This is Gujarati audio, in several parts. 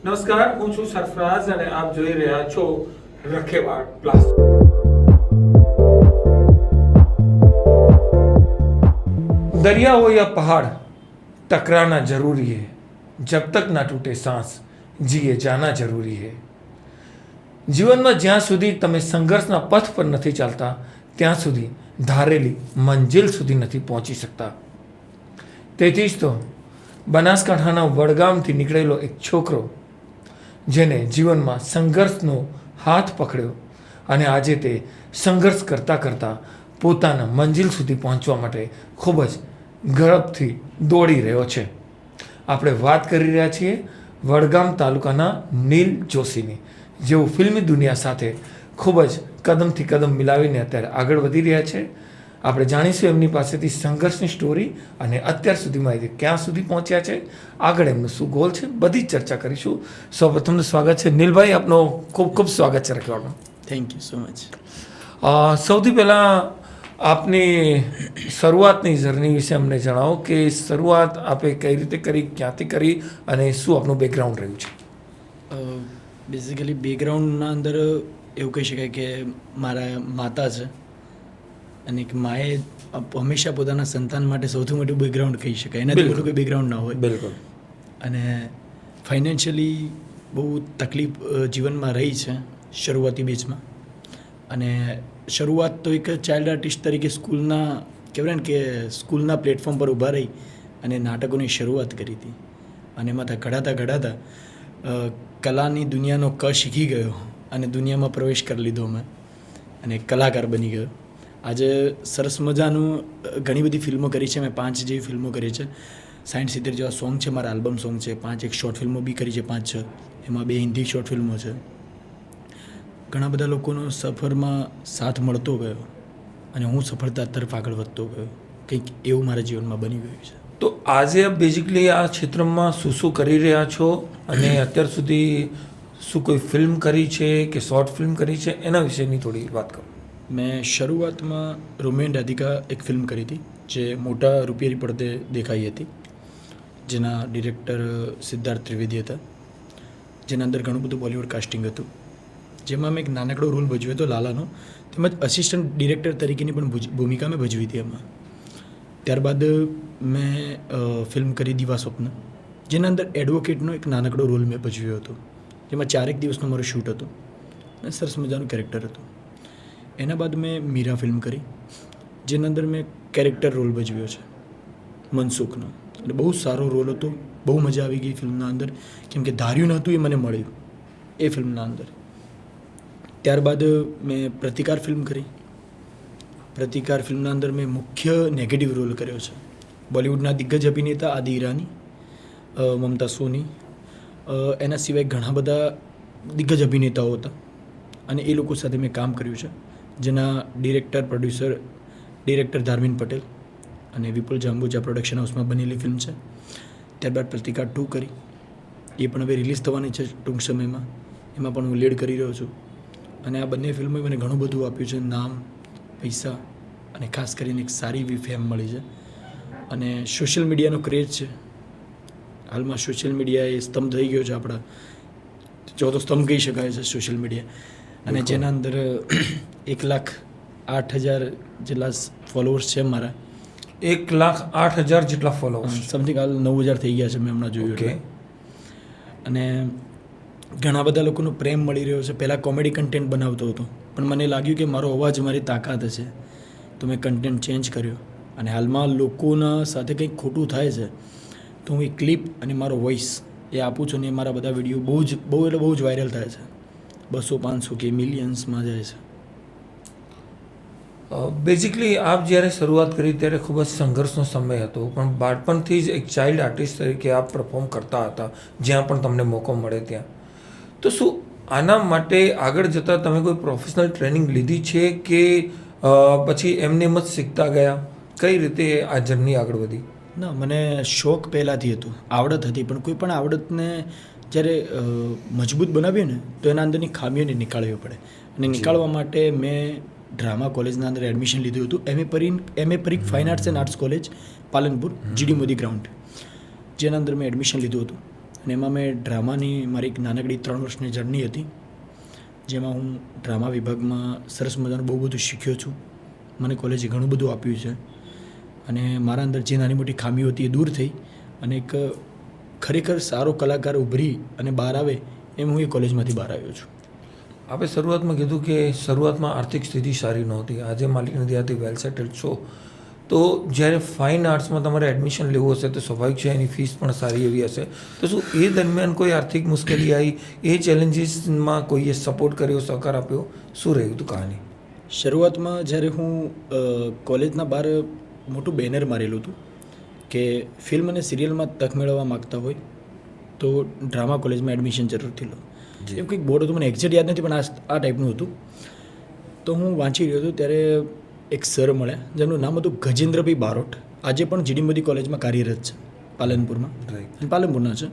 નમસ્કાર, હું છું સરફરાઝ અને આપ જોઈ રહ્યા છો રખેવાળ પ્લસ. दरिया हो या पहाड़ टकराना जरूरी है. जब तक ना टूटे सांस जिए जाना जरूरी है. જીવનમાં જ્યાં સુધી તમે સંઘર્ષના પથ પર નથી ચાલતા ત્યાં સુધી ધારેલી મંજિલ સુધી નથી પહોંચી શકતા. તેથી જ તો બનાસકાંઠાના વડગામથી નીકળેલો એક છોકરો જેને જીવનમાં સંઘર્ષનો હાથ પકડ્યો અને આજે તે સંઘર્ષ કરતાં કરતાં પોતાના મંજિલ સુધી પહોંચવા માટે ખૂબ જ ઝડપથી દોડી રહ્યો છે. આપણે વાત કરી રહ્યા છીએ વડગામ તાલુકાના નીલ જોશીની, જેઓ ફિલ્મી દુનિયા સાથે ખૂબ જ કદમથી કદમ મિલાવીને અત્યારે આગળ વધી રહ્યા છે. આપણે જાણીશું એમની પાસેથી સંઘર્ષની સ્ટોરી અને અત્યાર સુધીમાં એ ક્યાં સુધી પહોંચ્યા છે, આગળ એમનું શું ગોલ છે, બધી જ ચર્ચા કરીશું. સૌપ્રથમ સ્વાગત છે નીલભાઈ, આપનો ખૂબ ખૂબ સ્વાગત છે રખેવાળમાં. Thank you so much. સૌથી પહેલાં આપની શરૂઆતની જર્ની વિશે અમને જણાવો કે શરૂઆત આપે કઈ રીતે કરી, ક્યાંથી કરી અને શું આપનું બેકગ્રાઉન્ડ રહ્યું છે. બેઝિકલી બેકગ્રાઉન્ડના અંદર એવું કહી શકાય કે મારા માતા છે અને એક માએ હંમેશા પોતાના સંતાન માટે સૌથી મોટું બેકગ્રાઉન્ડ કહી શકાય, એનાથી મોટું કોઈ બેકગ્રાઉન્ડ ના હોય. બિલકુલ. અને ફાઇનાન્શિયલી બહુ તકલીફ જીવનમાં રહી છે શરૂઆતી બેચમાં. અને શરૂઆત તો એક ચાઇલ્ડ આર્ટિસ્ટ તરીકે સ્કૂલના કહેવાય ને કે સ્કૂલના પ્લેટફોર્મ પર ઊભા રહી અને નાટકોની શરૂઆત કરી હતી. અને એમાં ઘડાતા કલાની દુનિયાનો ક શીખી ગયો અને દુનિયામાં પ્રવેશ કરી લીધો મેં અને કલાકાર બની ગયો. આજે સરસ મજાનું ઘણી બધી ફિલ્મો કરી છે મેં, 5 જેવી ફિલ્મો કરી છે, 60-70 જેવા સોંગ છે, મારા આલ્બમ સોંગ છે, 5 એક શોર્ટ ફિલ્મો બી કરી છે, 5-6, એમાં 2 હિન્દી શોર્ટ ફિલ્મો છે. ઘણા બધા લોકોનો સફરમાં સાથ મળતો ગયો અને હું સફળતા તરફ આગળ વધતો ગયો. કંઈક એવું મારા જીવનમાં બની ગયું છે. તો આજે બેઝિકલી આ ક્ષેત્રમાં શું શું કરી રહ્યા છો અને અત્યાર સુધી શું કોઈ ફિલ્મ કરી છે કે શોર્ટ ફિલ્મ કરી છે, એના વિશેની થોડી વાત કરો. મેં શરૂઆતમાં રોમિયો એન્ડ રાધિકા એક ફિલ્મ કરી હતી જે મોટા રૂપિયાની પડદે દેખાઈ હતી, જેના ડિરેક્ટર સિદ્ધાર્થ ત્રિવેદી હતા, જેના અંદર ઘણું બધું બોલિવૂડ કાસ્ટિંગ હતું, જેમાં મેં એક નાનકડો રોલ ભજવ્યો હતો લાલાનો, તેમજ અસિસ્ટન્ટ ડિરેક્ટર તરીકેની પણ ભૂમિકા મેં ભજવી હતી એમાં. ત્યારબાદ મેં ફિલ્મ કરી દીવા સ્વપ્ન, જેના અંદર એડવોકેટનો એક નાનકડો રોલ મેં ભજવ્યો હતો, જેમાં 4 દિવસનું મારું શૂટ હતું અને સરસ મજાનું કેરેક્ટર હતું. એના બાદ મેં મીરા ફિલ્મ કરી, જેના અંદર મેં કેરેક્ટર રોલ ભજવ્યો છે મનસુખનો, અને બહુ સારો રોલ હતો, બહુ મજા આવી ગઈ ફિલ્મના અંદર, કેમ કે ધાર્યું નહોતું એ મને મળ્યું એ ફિલ્મના અંદર. ત્યારબાદ મેં પ્રતિકાર ફિલ્મ કરી. પ્રતિકાર ફિલ્મના અંદર મેં મુખ્ય નેગેટિવ રોલ કર્યો છે. બોલિવૂડના દિગ્ગજ અભિનેતા આદિ ઈરાની, મમતા સોની, એના સિવાય ઘણા બધા દિગ્ગજ અભિનેતાઓ હતા અને એ લોકો સાથે મેં કામ કર્યું છે, જેના ડિરેક્ટર ધાર્મિન પટેલ અને વિપુલ જાંબુજા પ્રોડક્શન હાઉસમાં બનેલી ફિલ્મ છે. ત્યારબાદ પ્રતિકાર 2 કરી, એ પણ હવે રિલીઝ થવાની છે ટૂંક સમયમાં, એમાં પણ હું લીડ કરી રહ્યો છું. અને આ બંને ફિલ્મોએ મને ઘણું બધું આપ્યું છે, નામ, પૈસા અને ખાસ કરીને એક સારી એવી ફેમ મળી છે. અને સોશિયલ મીડિયાનો ક્રેઝ છે હાલમાં. સોશિયલ મીડિયા એ સ્તંભ થઈ ગયો છે આપણા, ચોથો સ્તંભ કહી શકાય છે સોશિયલ મીડિયા. અને જેના અંદર 1,08,000 જેટલા ફોલોઅર્સ છે મારા. 1,08,000 જેટલા ફોલોઅર્સ, સમથિંગ હાલ 9,000 થઈ ગયા છે મેં હમણાં જોયું. ઓકે. અને ઘણા બધા લોકોનો પ્રેમ મળી રહ્યો છે. પહેલાં કોમેડી કન્ટેન્ટ બનાવતો હતો, પણ મને લાગ્યું કે મારો અવાજ મારી તાકાત છે, તો મેં કન્ટેન્ટ ચેન્જ કર્યો. અને હાલમાં લોકોના સાથે કંઈક ખોટું થાય છે તો હું એ ક્લિપ અને મારો વોઇસ એ આપું છું, ને મારા બધા વિડીયો બહુ જ વાયરલ થાય છે, 200-500 કે મિલિયન્સમાં જાય છે. બેઝિકલી આપ જ્યારે શરૂઆત કરી ત્યારે ખૂબ જ સંઘર્ષનો સમય હતો, પણ બાળપણથી જ એક ચાઇલ્ડ આર્ટિસ્ટ તરીકે આપ પરફોર્મ કરતા હતા જ્યાં પણ તમને મોકો મળે ત્યાં. તો શું આના માટે આગળ જતાં તમે કોઈ પ્રોફેશનલ ટ્રેનિંગ લીધી છે કે પછી એમને જ શીખતા ગયા? કઈ રીતે આ જર્ની આગળ વધી? ના, મને શોખ પહેલાંથી હતું, આવડત હતી, પણ કોઈ પણ આવડતને જ્યારે મજબૂત બનાવીએ ને તો એના અંદરની ખામીઓને નીકાળવી પડે. અને નીકાળવા માટે મેં ડ્રામા કોલેજના અંદર એડમિશન લીધું હતું, M A Parikh fine arts and arts college Palanpur, GD Modi ground, જેના અંદર મેં એડમિશન લીધું હતું. અને એમાં મેં ડ્રામાની મારી એક નાનકડી 3 વર્ષની જર્ની હતી, જેમાં હું ડ્રામા વિભાગમાં સરસ મજાનું બહુ બધું શીખ્યો છું. મને કોલેજે ઘણું બધું આપ્યું છે અને મારા અંદર જે નાની મોટી ખામીઓ હતી એ દૂર થઈ અને એક ખરેખર સારો કલાકાર ઉભરી અને બહાર આવે એમ હું એ કોલેજમાંથી બહાર આવ્યો છું. આપણે શરૂઆતમાં કીધું કે શરૂઆતમાં આર્થિક સ્થિતિ સારી નહોતી, આજે માલિક નદીયાથી વેલ સેટલ્ડ છો. તો જ્યારે ફાઇન આર્ટ્સમાં તમારે એડમિશન લેવું હશે તો સ્વાભાવિક છે એની ફીસ પણ સારી એવી હશે. તો શું એ દરમિયાન કોઈ આર્થિક મુશ્કેલી આવી? એ ચેલેન્જીસમાં કોઈએ સપોર્ટ કર્યો, સહકાર આપ્યો? શું રહ્યું હતું કહાની? શરૂઆતમાં જ્યારે હું કોલેજના બહાર મોટું બેનર મારેલું હતું કે ફિલ્મ અને સિરિયલમાં તક મેળવવા માગતા હોય તો ડ્રામા કોલેજમાં એડમિશન જરૂરથી લો, એવું કંઈક બોર્ડ હતું, મને એક્ઝેક્ટ યાદ નથી, પણ આ ટાઈપનું હતું. તો હું વાંચી રહ્યો હતો ત્યારે એક સર મળ્યા જેમનું નામ હતું ગજેન્દ્રભાઈ બારોટ. આજે પણ જીડી મોદી કોલેજમાં કાર્યરત છે પાલનપુરમાં, પાલનપુરના છે.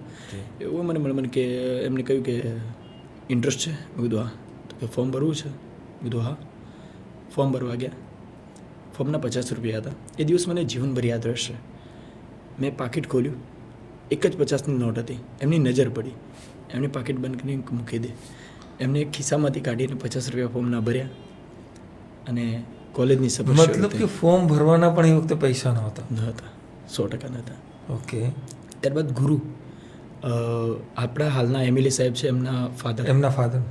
એવું મને મળે કે એમને કહ્યું કે ઇન્ટરેસ્ટ છે. મેં કીધું હા. તો કે ફોર્મ ભરવું છે? કીધું હા. ફોર્મ ભરવા ગયા. ફોર્મના 50 રૂપિયા હતા. એ દિવસ મને જીવનભર યાદ રહેશે. મેં પાકીટ ખોલ્યું, એક જ 50ની નોટ હતી. એમની નજર પડી, એમની પાકીટ બંધ કરીને મૂકી દે. એમને એક ખિસ્સામાંથી કાઢીને 50 રૂપિયા ફોર્મના ભર્યા અને કોલેજની સફર. મતલબ કે ફોર્મ ભરવાના પણ એ વખતે પૈસા નહોતા? 100% નહોતા. ઓકે. ત્યારબાદ ગુરુ, આપણા હાલના એમએલએ સાહેબ છે, એમના ફાધર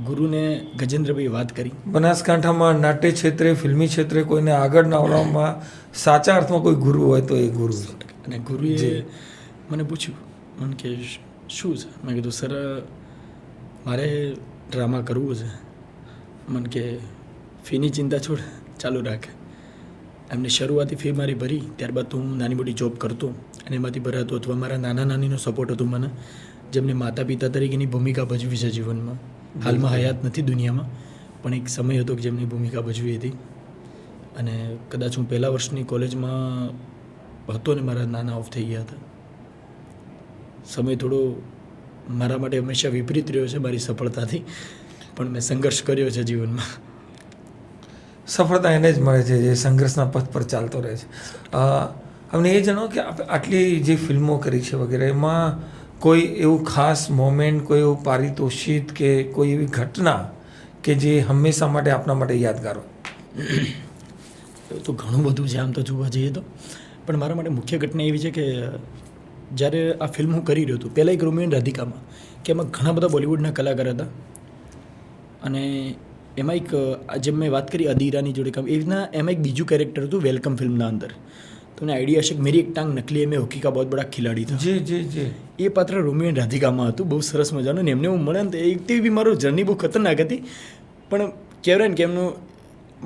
ગુરુને ગજેન્દ્રભાઈ વાત કરી. બનાસકાંઠામાં નાટ્ય ક્ષેત્રે, ફિલ્મી ક્ષેત્રે કોઈને આગળ લાવવામાં સાચા અર્થમાં કોઈ ગુરુ હોય તો એ ગુરુ છે. અને ગુરુએ મને પૂછ્યું, મને કે શું છે? મેં કીધું સર મારે ડ્રામા કરવું છે. મને કે ફીની ચિંતા છોડ, ચાલુ રાખ. એમને શરૂઆતી ફી મારી ભરી. ત્યારબાદ તો હું નાની મોટી જોબ કરતો અને એમાંથી ભરાતો, અથવા મારા નાના નાનીનો સપોર્ટ હતો મને, જેમને માતા પિતા તરીકેની ભૂમિકા ભજવી છે જીવનમાં. હાલમાં હયાત નથી દુનિયામાં, પણ એક સમય હતો કે જેમની ભૂમિકા ભજવી હતી. અને કદાચ હું પહેલા વર્ષની કોલેજમાં હતો ને મારા નાના ઓફ થઈ ગયા હતા. સમય થોડો મારા માટે હંમેશા વિપરીત રહ્યો છે મારી સફળતાથી, પણ મેં સંઘર્ષ કર્યો છે જીવનમાં. સફળતા એને જ મળે છે જે સંઘર્ષના પથ પર ચાલતો રહે છે. અમને એ જણાવો કે આટલી જે ફિલ્મો કરી છે વગેરે, એમાં કોઈ એવું ખાસ મોમેન્ટ, કોઈ એવું પારિતોષિક કે કોઈ એવી ઘટના કે જે હંમેશા માટે આપણા માટે યાદગાર હોય? તો ઘણું બધું છે આમ તો જોવા જઈએ તો, પણ મારા માટે મુખ્ય ઘટના એવી છે કે જ્યારે આ ફિલ્મ હું કરી રહ્યો હતો, પહેલાં એક રોમિયો એન્ડ રાધિકામાં, કે એમાં ઘણા બધા બોલિવૂડના કલાકાર હતા અને એમાં એક જેમ મેં વાત કરી અદીરાની જોડે કામ, એ રીતના એમાં એક બીજું કેરેક્ટર હતું વેલકમ ફિલ્મના અંદર. તમને આઈડિયા હશે કે મેરી એક ટાંગ નકલી મેં હોકી કા બહુ બડા ખિલાડી था. જી. એ પાત્ર રોમિયો એન્ડ રાધિકામાં હતું, બહુ સરસ મજાનું. ને એમને હું મળે ને તો એક બી મારું જર્ની બહુ ખતરનાક હતી, પણ કહેવાય ને કે એમનું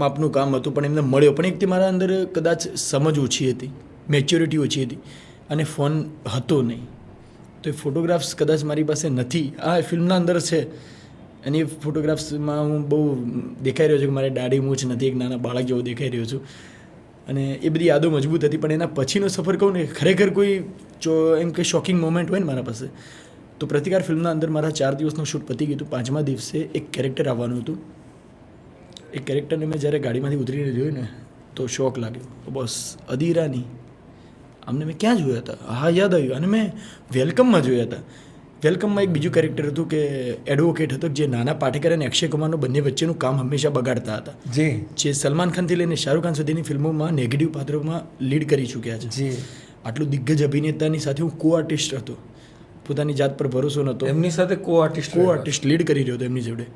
માપનું કામ હતું, પણ એમને મળ્યો. પણ એકથી મારા અંદર કદાચ સમજ ઓછી હતી, મેચ્યોરિટી ઓછી હતી અને ફોન હતો નહીં. તો એ ફોટોગ્રાફ્સ કદાચ મારી પાસે નથી. આ ફિલ્મના અંદર છે અને એ ફોટોગ્રાફ્સમાં હું બહુ દેખાઈ રહ્યો છું કે મારે દાઢી મૂછ નથી, એક નાના બાળક જેવો દેખાઈ રહ્યો છું. અને એ બધી યાદો મજબૂત હતી. પણ એના પછીનો સફર કહું ને, ખરેખર કોઈ એમ કે શોકિંગ મોમેન્ટ હોય ને મારા પાસે, તો પ્રતિકાર ફિલ્મના અંદર મારા 4 દિવસનું શૂટ પતી ગયું હતું. 5મા દિવસે એક કેરેક્ટર આવવાનું હતું. એ કેરેક્ટરને મેં જ્યારે ગાડીમાંથી ઉતરીને જોયું ને તો શોક લાગ્યો. બસ અદીરાની આમને મેં ક્યાં જોયા હતા? હા, યાદ આવ્યું. અને મેં વેલકમમાં જોયા હતા. વેલકમમાં એક બીજું કેરેક્ટર હતું કે એડવોકેટ હતો, જે નાના પાટેકર અને અક્ષય કુમારનો બંને વચ્ચેનું કામ હંમેશા બગાડતા હતા. જે સલમાન ખાનથી લઈને શાહરૂખ ખાન સુધીની ફિલ્મોમાં નેગેટિવ પાત્રોમાં લીડ કરી ચૂક્યા છે. આટલું દિગ્ગજ અભિનેતાની સાથે હું કો આર્ટિસ્ટ હતો. પોતાની જાત પર ભરોસો નહોતો. એમની સાથે કો આર્ટિસ્ટ લીડ કરી રહ્યો હતો એમની જોડે.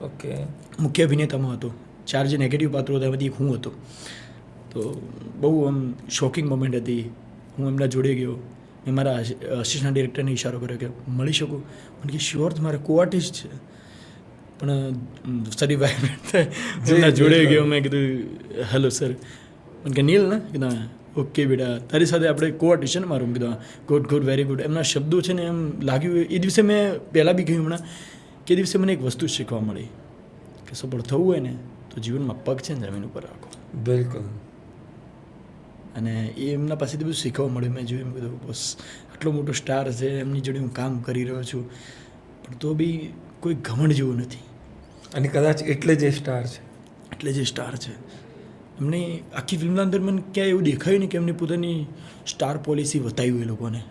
ઓકે. મુખ્ય મુખ્ય અભિનેતામાં હતો. 4 જે નેગેટિવ પાત્રો હતા એમાંથી એક હું હતો. તો બહુ આમ શોકિંગ મોમેન્ટ હતી. હું એમના જોડે ગયો. મેં મારા અસિસ્ટન્ટ ડિરેક્ટરને ઇશારો કર્યો કે મળી શકું. મને કે શ્યોર, મારા કો આર્ટિસ્ટ છે. પણ સરી વાઇબ્રેન્ટ થાય. એમના જોડે ગયો. મેં કીધું હેલો સર. મને કે નીલ ને કીધું ઓકે બેટા, તારી સાથે આપણે કો આર્ટિસ્ટ છે ને મારું. કીધું ગુડ વેરી ગુડ. એમના શબ્દો છે ને એમ લાગ્યું. એ દિવસે મેં પહેલાં બી કહ્યું હમણાં કે દિવસે મને એક વસ્તુ શીખવા મળી કે સફળ થવું હોય ને તો જીવનમાં પગ છે ને જમીન ઉપર રાખો. બિલકુલ. અને એ એમના પાસેથી બધું શીખવા મળ્યું. મેં જોયું, બધું બસ આટલો મોટો સ્ટાર છે, એમની જોડે હું કામ કરી રહ્યો છું, પણ તો બી કોઈ ઘમંડ જેવું નથી. અને કદાચ એટલે જ એ સ્ટાર છે. એટલે જે સ્ટાર છે. એમની આખી ફિલ્મના અંદર મને ક્યાંય એવું દેખાયું નહીં કે એમની પોતાની સ્ટાર પોલિસી બતાવી એ લોકોને.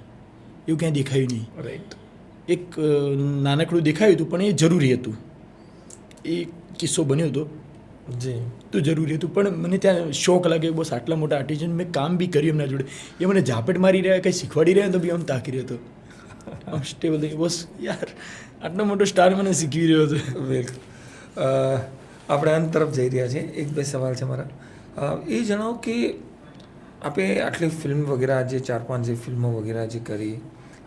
એવું ક્યાંય દેખાયું નહીં. રાઈટ. એક નાનકડું દેખાયું હતું પણ એ જરૂરી હતું. એ કિસ્સો બન્યો હતો જી. તો જરૂરી હતું, પણ મને ત્યાં શોક લાગ્યો બસ આટલા મોટા આર્ટિસ્ટ મેં કામ બી કર્યું એમના જોડે. એ મને ઝાપટ મારી રહ્યા, કંઈ શીખવાડી રહ્યા તો બી આમ તાકી રહ્યો હતો, આમ સ્ટેબલ થઈ બસ યાર આટલો મોટો સ્ટાર મને શીખવી રહ્યો હતો. બિલકુલ. આપણે અંત તરફ જઈ રહ્યા છીએ. એક બે સવાલ છે મારા. એ જણાવો કે આપે આટલી ફિલ્મ વગેરે જે 4-5 જે ફિલ્મો વગેરે જે કરી,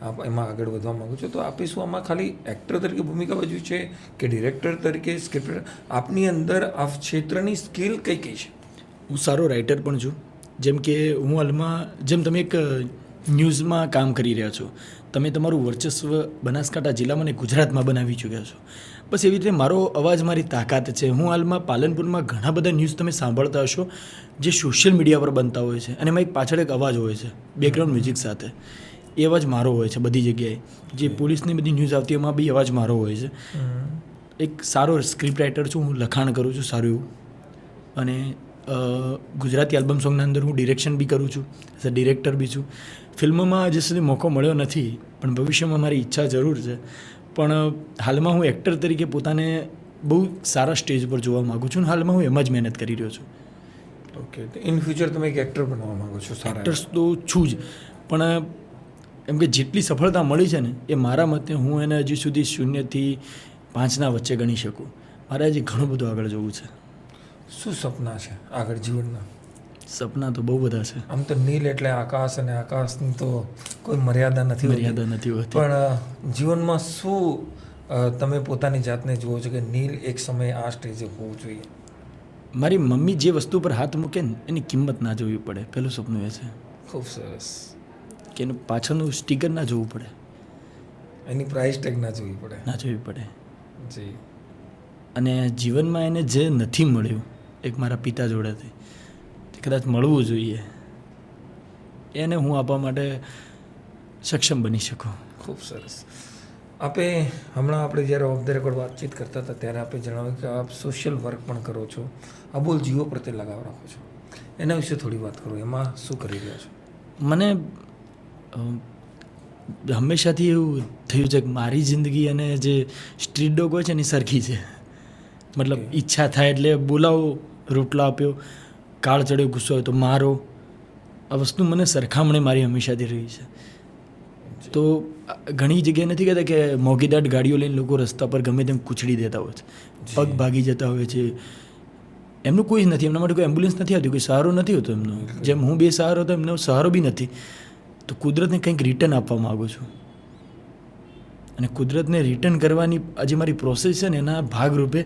આપ એમાં આગળ વધવા માગો છો, તો આપે શું આમાં ખાલી એક્ટર તરીકે ભૂમિકા ભજવી છે કે ડિરેક્ટર તરીકે, સ્ક્રિપ્ટ, આપની અંદર આ ક્ષેત્રની સ્કિલ કઈ કઈ છે? હું સારો રાઇટર પણ છું. જેમ કે હું હાલમાં જેમ તમે એક ન્યૂઝમાં કામ કરી રહ્યા છો, તમે તમારું વર્ચસ્વ બનાસકાંઠા જિલ્લામાં અને ગુજરાતમાં બનાવી ચૂક્યા છો. બસ એવી રીતે મારો અવાજ મારી તાકાત છે. હું હાલમાં પાલનપુરમાં ઘણા બધા ન્યૂઝ તમે સાંભળતા હશો જે સોશિયલ મીડિયા પર બનતા હોય છે, અને એમાં એક પાછળ એક અવાજ હોય છે બેકગ્રાઉન્ડ મ્યુઝિક સાથે. એ અવાજ મારો હોય છે બધી જગ્યાએ. જે પોલીસની બધી ન્યૂઝ આવતી એમાં બી અવાજ મારો હોય છે. એક સારો સ્ક્રિપ્ટ રાઇટર છું, હું લખાણ કરું છું સારું એવું, અને ગુજરાતી આલ્બમ સોંગના અંદર હું ડિરેક્શન બી કરું છું, એઝ અ ડિરેક્ટર બી છું. ફિલ્મમાં હજી સુધી મોકો મળ્યો નથી, પણ ભવિષ્યમાં મારી ઈચ્છા જરૂર છે. પણ હાલમાં હું એક્ટર તરીકે પોતાને બહુ સારા સ્ટેજ પર જોવા માગું છું, અને હાલમાં હું એમાં જ મહેનત કરી રહ્યો છું. ઓકે. ઇન ફ્યુચર તમે એક એક્ટર બનવા માગો છો? સારા એક્ટર્સ તો છું જ, પણ એમ કે જેટલી સફળતા મળી છે ને એ મારા મતે હું એને હજી સુધી 0 થી 5 વચ્ચે ગણી શકું. મારે હજી ઘણું બધું આગળ જવું છે. શું સપના છે આગળ જીવનના? સપના તો બહુ બધા છે. આમ તો નીલ એટલે આકાશ, અને આકાશની તો કોઈ મર્યાદા નથી નથી હોતી. પણ જીવનમાં શું તમે પોતાની જાતને જુઓ છો કે નીલ એક સમયે આ સ્ટેજે હોવું જોઈએ? મારી મમ્મી જે વસ્તુ પર હાથ મૂકે ને એની કિંમત ના જોવી પડે, પહેલું સપનું એ છે. ખૂબ સરસ. કે એનું પાછળનું સ્ટીકર ના જોવું પડે, એની પ્રાઇસ ટેગ ના જોવી પડે. ના જોવી પડે. જી. અને જીવનમાં એને જે નથી મળ્યું એક મારા પિતા જોડેથી, તે કદાચ મળવું જોઈએ, એને હું આપવા માટે સક્ષમ બની શકું. ખૂબ સરસ. આપે હમણાં આપણે જ્યારે ઓફ ધ રેકોર્ડ વાતચીત કરતા હતા ત્યારે આપે જણાવ્યું કે આપ સોશિયલ વર્ક પણ કરો છો, અબોલ જીવો પ્રત્યે લગાવ રાખો છો. એના વિશે થોડી વાત કરો. એમાં શું કરી રહ્યા છો? મને હંમેશાથી એવું થયું છે કે મારી જિંદગી અને જે સ્ટ્રીટ ડોગ હોય છે એની સરખી છે. મતલબ ઈચ્છા થાય એટલે બોલાવો, રોટલા આપ્યો, કાળ ચડ્યો, ગુસ્સો હોય તો મારો. આ વસ્તુ મને સરખામણી મારી હંમેશાથી રહી છે. તો ઘણી જગ્યાએ નથી કહેતા કે મોંઘીદાટ ગાડીઓ લઈને લોકો રસ્તા પર ગમે તેમ કૂચડી દેતા હોય છે, પગ ભાગી જતા હોય છે. એમનું કોઈ જ નથી, એમના માટે કોઈ એમ્બ્યુલન્સ નથી આવતી, કોઈ સહારો નથી હોતો એમનો. જેમ હું બે સહારો હતો એમનો સહારો બી નથી. તો કુદરતને કંઈક રિટર્ન આપવા માગું છું, અને કુદરતને રિટર્ન કરવાની આજે મારી પ્રોસેસ છે ને એના ભાગરૂપે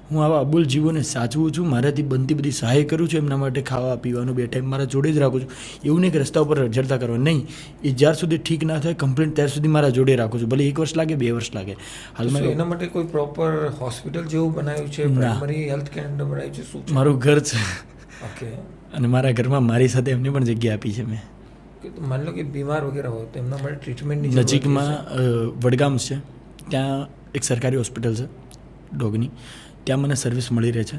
હું આવા અબોલ જીવોને સાચવું છું. મારાથી બનતી બધી સહાય કરું છું, એમના માટે ખાવા પીવાનું 2 ટાઈમ મારા જોડે જ રાખું છું. એવું નહીં કે રસ્તા ઉપર રજડતા કરવા, નહીં. એ જ્યાર સુધી ઠીક ના થાય કમ્પ્લીટ ત્યાર સુધી મારા જોડે રાખું છું, ભલે 1 વર્ષ લાગે 2 વર્ષ લાગે. હાલમાં એના માટે કોઈ પ્રોપર હોસ્પિટલ જેવું બનાવ્યું છે, પ્રાઇમરી હેલ્થ કેર બનાવ્યું છે? શું મારું ઘર છે. ઓકે. અને મારા ઘરમાં મારી સાથે એમને પણ જગ્યા આપી છે મેં. માની લો કે બીમાર વગેરે હોય તો એમના માટે ટ્રીટમેન્ટની નજીકમાં વડગામ છે, ત્યાં એક સરકારી હોસ્પિટલ છે ડોગની, ત્યાં મને સર્વિસ મળી રહે છે.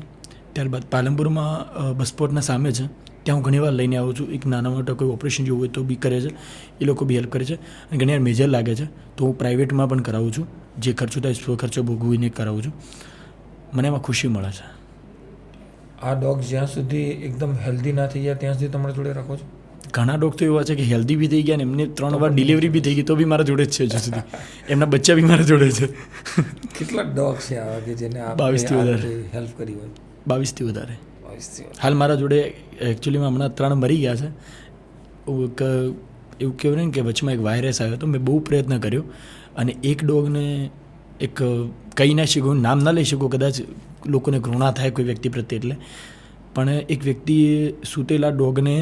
ત્યારબાદ પાલનપુરમાં બસપોર્ટના સામે છે, ત્યાં હું ઘણીવાર લઈને આવું છું. એક નાના મોટા કોઈ ઓપરેશન જેવું હોય તો બી કરે છે, એ લોકો બી હેલ્પ કરે છે. અને ઘણીવાર મેજર લાગે છે તો હું પ્રાઇવેટમાં પણ કરાવું છું. જે ખર્ચો થાય સ્વ ખર્ચો ભોગવીને કરાવું છું. મને એમાં ખુશી મળે છે. આ ડોગ જ્યાં સુધી એકદમ હેલ્ધી ના થઈ જાય ત્યાં સુધી તમારા જોડે રાખો છો? ઘણા ડોગ તો એવા છે કે હેલ્ધી બી થઈ ગયા ને એમને 3 વાર ડિલિવરી બી થઈ ગઈ તો બી મારા જોડે જ છે હજુ સુધી. એમના બચ્ચા બી મારા જોડે છે. કેટલા ડોગ છે આવા કે જેને 22 થી વધારે હેલ્પ કરી હોય? 22 થી વધારે. 22 થી હાલ મારા જોડે એકચ્યુઅલીમાં હમણાં 3 મરી ગયા છે. એવું કહેવાય ને કે વચમાં એક વાયરસ આવ્યો તો મેં બહુ પ્રયત્ન કર્યો, અને એક ડોગને એક કહી ના શકું, નામ ના લઈ શકું, કદાચ લોકોને ઘૃણા થાય કોઈ વ્યક્તિ પ્રત્યે એટલે, પણ એક વ્યક્તિએ સૂતેલા ડોગને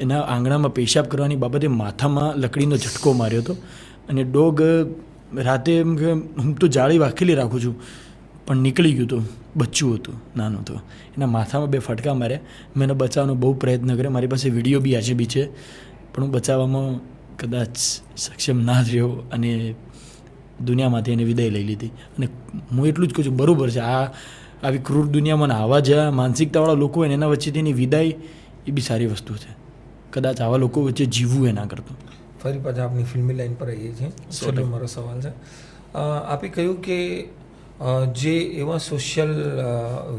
એના આંગણામાં પેશાબ કરવાની બાબતે માથામાં લકડીનો ઝટકો માર્યો હતો. અને ડોગ રાતે એમ કે હું તો જાળી વાખેલી રાખું છું પણ નીકળી ગયું હતું, બચ્ચું હતું નાનું, તો એના માથામાં 2 ફટકા માર્યા. મેં એને બચાવવાનો બહુ પ્રયત્ન કર્યો, મારી પાસે વિડીયો બી આજે બી છે, પણ હું બચાવવામાં કદાચ સક્ષમ ના થયો અને દુનિયામાંથી એને વિદાય લઈ લીધી. અને હું એટલું જ કહું છું, બરાબર છે, આવી ક્રૂર દુનિયામાં આવા જ્યાં માનસિકતાવાળા લોકો હોય ને એના વચ્ચેથી એની વિદાય એ બી સારી વસ્તુ છે. કદાચ આવા લોકો વચ્ચે જીવવું એના કરતું. ફરી પાછા આપની ફિલ્મી લાઈન પર આવીએ છીએ. છેલ્લો મારો સવાલ છે, આપે કહ્યું કે જે એવા સોશિયલ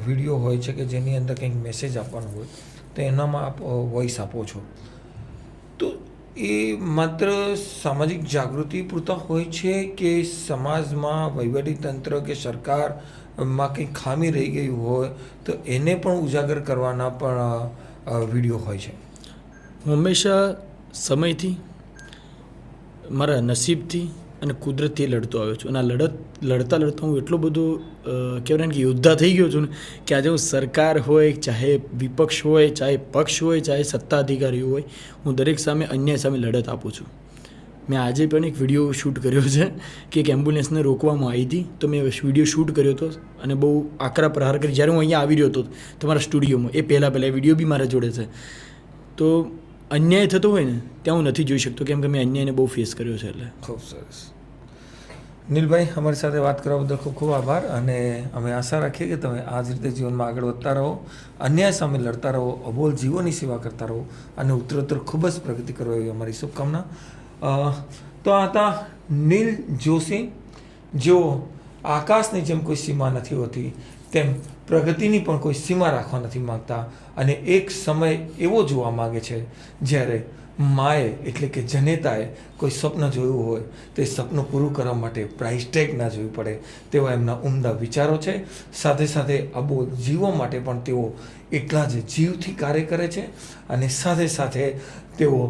વિડીયો હોય છે કે જેની અંદર કંઈક મેસેજ આપવાનો હોય તો એનામાં આપ વોઇસ આપો છો, તો એ માત્ર સામાજિક જાગૃતિ પૂરતા હોય છે કે સમાજમાં વહીવટીતંત્ર કે સરકારમાં કંઈ ખામી રહી ગઈ હોય તો એને પણ ઉજાગર કરવાના પણ વિડીયો હોય છે? હું હંમેશા સમયથી, મારા નસીબથી અને કુદરતથી લડતો આવ્યો છું. અને આ લડતા હું એટલો બધો કહેવાય ને કે યોદ્ધા થઈ ગયો છું ને કે આજે હું સરકાર હોય, ચાહે વિપક્ષ હોય, ચાહે પક્ષ હોય, ચાહે સત્તાધિકારીઓ હોય, હું દરેક સામે અન્યાય સામે લડત આપું છું. મેં આજે પણ એક વિડીયો શૂટ કર્યો છે કે એક એમ્બ્યુલન્સને રોકવામાં આવી હતી, તો મેં વિડીયો શૂટ કર્યો હતો અને બહુ આકરા પ્રહાર કરી જ્યારે હું અહીંયા આવી રહ્યો હતો તમારા સ્ટુડિયોમાં, એ પહેલાં એ વિડીયો બી મારા જોડે છે. તો અન્યાય થતો હોય ને ત્યાં હું નથી જોઈ શકતો, કેમ કે મેં અન્યાયને બહુ ફેસ કર્યો છે. એટલે ખૂબ સરસ. નીલભાઈ, અમારી સાથે વાત કરવા બદલ ખૂબ ખૂબ આભાર, અને અમે આશા રાખીએ કે તમે આ જ રીતે જીવનમાં આગળ વધતા રહો, અન્યાય સામે લડતા રહો, અબોલ જીવોની સેવા કરતા રહો અને ઉત્તરોત્તર ખૂબ જ પ્રગતિ કરો એવી અમારી શુભકામના. તો આ હતા નીલ જોશી, જેઓ આકાશની જેમ કોઈ સીમા નથી હોતી તેમ પ્રગતિની પણ કોઈ સીમા રાખવા નથી માગતા, અને એક સમય એવો જોવા માગે છે જ્યારે માએ એટલે કે જનેતાએ કોઈ સ્વપ્ન જોયું હોય તે સપનું પૂરું કરવા માટે પ્રાઇસ ટેગ ના જોવી પડે તેવા એમના ઉમદા વિચારો છે. સાથે સાથે અબોલ જીવો માટે પણ તેઓ એટલા જ જીવથી કાર્ય કરે છે, અને સાથે સાથે તેઓ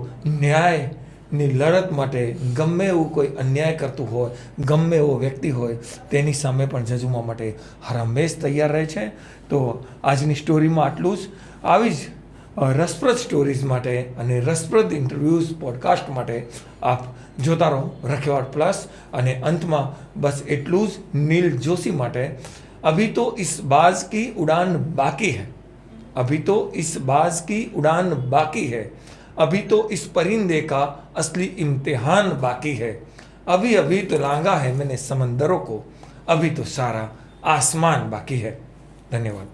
ન્યાયની લડત માટે ગમે એવું કોઈ અન્યાય કરતું હોય, ગમે એવો વ્યક્તિ હોય તેની સામે પણ ઝઝુમવા માટે હરહંમેશ તૈયાર રહે છે. તો આજની સ્ટોરીમાં આટલું જ. આવી જ રસપ્રદ સ્ટોરીઝ માટે અને રસપ્રદ ઇન્ટરવ્યૂઝ પોડકાસ્ટ માટે આપ જોતા રહો રખેવાળ પ્લસ. અને અંતમાં બસ એટલું જ નીલ જોશી માટે, અભી તો ઇસ બાઝ કી ઉડાન બાકી હૈ, અભી તો ઇસ બાઝ કી ઉડાન બાકી है, अभी तो इस परिंदे का असली इम्तिहान बाकी है, अभी अभी तो लांगा है मैंने समंदरों को, अभी तो सारा आसमान बाकी है. धन्यवाद.